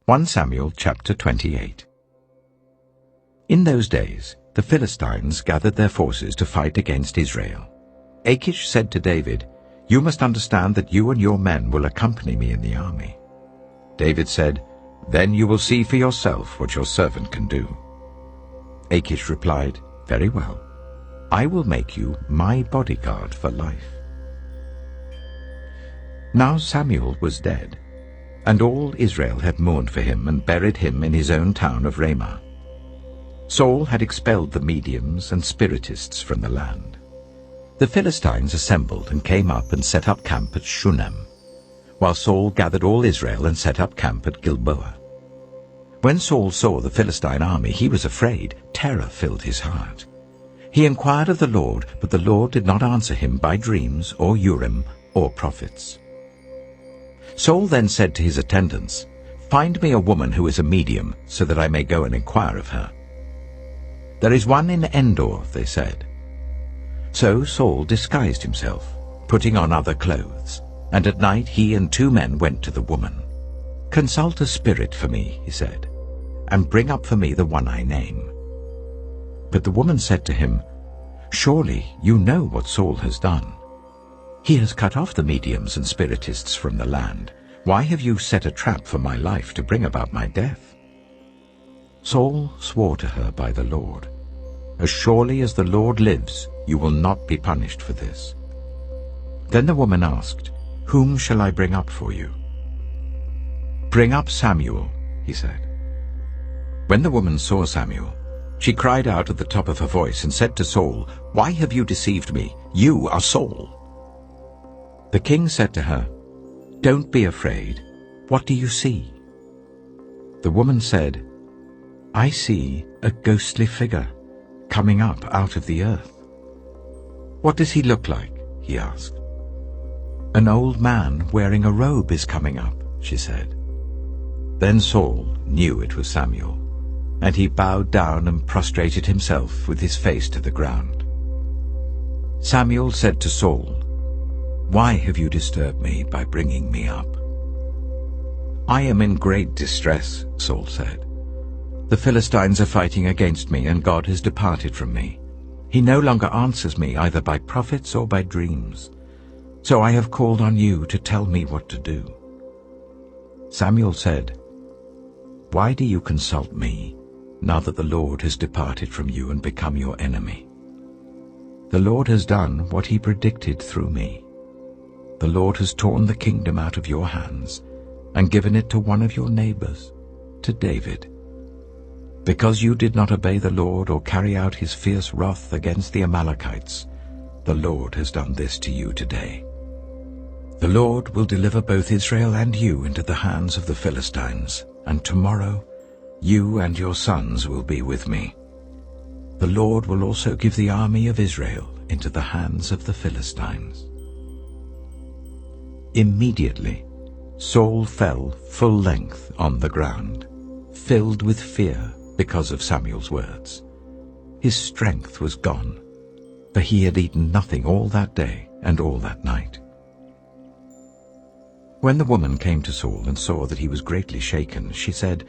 1 Samuel chapter 28. In those days the Philistines gathered their forces to fight against Israel. Achish said to David, "You must understand that you and your men will accompany me in the army." David said, "Then you will see for yourself what your servant can do." Achish replied, "Very well. I will make you my bodyguard for life." Now Samuel was dead, and all Israel had mourned for him and buried him in his own town of Ramah. Saul had expelled the mediums and spiritists from the land. The Philistines assembled and came up and set up camp at Shunem, while Saul gathered all Israel and set up camp at Gilboa. When Saul saw the Philistine army, he was afraid. Terror filled his heart. He inquired of the Lord, but the Lord did not answer him by dreams or Urim or prophets. Saul then said to his attendants, "Find me a woman who is a medium, so that I may go and inquire of her." "There is one in Endor," they said. So Saul disguised himself, putting on other clothes, and at night he and 2 men went to the woman. "Consult a spirit for me," he said, "and bring up for me the one I name." But the woman said to him, "Surely you know what Saul has done. He has cut off the mediums and spiritists from the land. Why have you set a trap for my life to bring about my death?" Saul swore to her by the Lord, "As surely as the Lord lives, you will not be punished for this." Then the woman asked, "Whom shall I bring up for you?" "Bring up Samuel," he said. When the woman saw Samuel, she cried out at the top of her voice and said to Saul, "Why have you deceived me? You are Saul." The king said to her, "Don't be afraid. What do you see?" The woman said, "I see a ghostly figure coming up out of the earth." "What does he look like?" he asked. "An old man wearing a robe is coming up," she said. Then Saul knew it was Samuel, and he bowed down and prostrated himself with his face to the ground. Samuel said to Saul, "Why have you disturbed me by bringing me up?" "I am in great distress," Saul said. "The Philistines are fighting against me, and God has departed from me. He no longer answers me either by prophets or by dreams. So I have called on you to tell me what to do." Samuel said, "Why do you consult me, now that the Lord has departed from you and become your enemy? The Lord has done what he predicted through me. The Lord has torn the kingdom out of your hands and given it to one of your neighbors, to David. Because you did not obey the Lord or carry out his fierce wrath against the Amalekites, the Lord has done this to you today. The Lord will deliver both Israel and you into the hands of the Philistines, and tomorrow you and your sons will be with me. The Lord will also give the army of Israel into the hands of the Philistines." Immediately Saul fell full length on the ground, filled with fear because of Samuel's words. His strength was gone, for he had eaten nothing all that day and all that night. When the woman came to Saul and saw that he was greatly shaken, she said,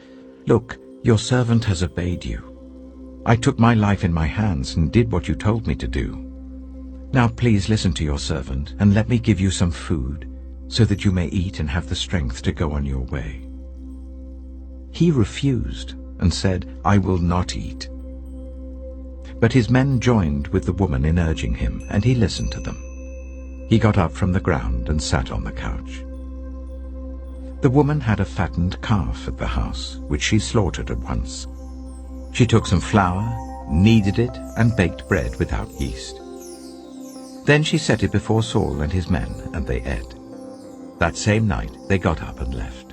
"Look, your servant has obeyed you. I took my life in my hands and did what you told me to do. Now please listen to your servant and let me give you some food, so that you may eat and have the strength to go on your way." He refused and said, "I will not eat." But his men joined with the woman in urging him, and he listened to them. He got up from the ground and sat on the couch. The woman had a fattened calf at the house, which she slaughtered at once. She took some flour, kneaded it, and baked bread without yeast. Then she set it before Saul and his men, and they ate. That same night they got up and left.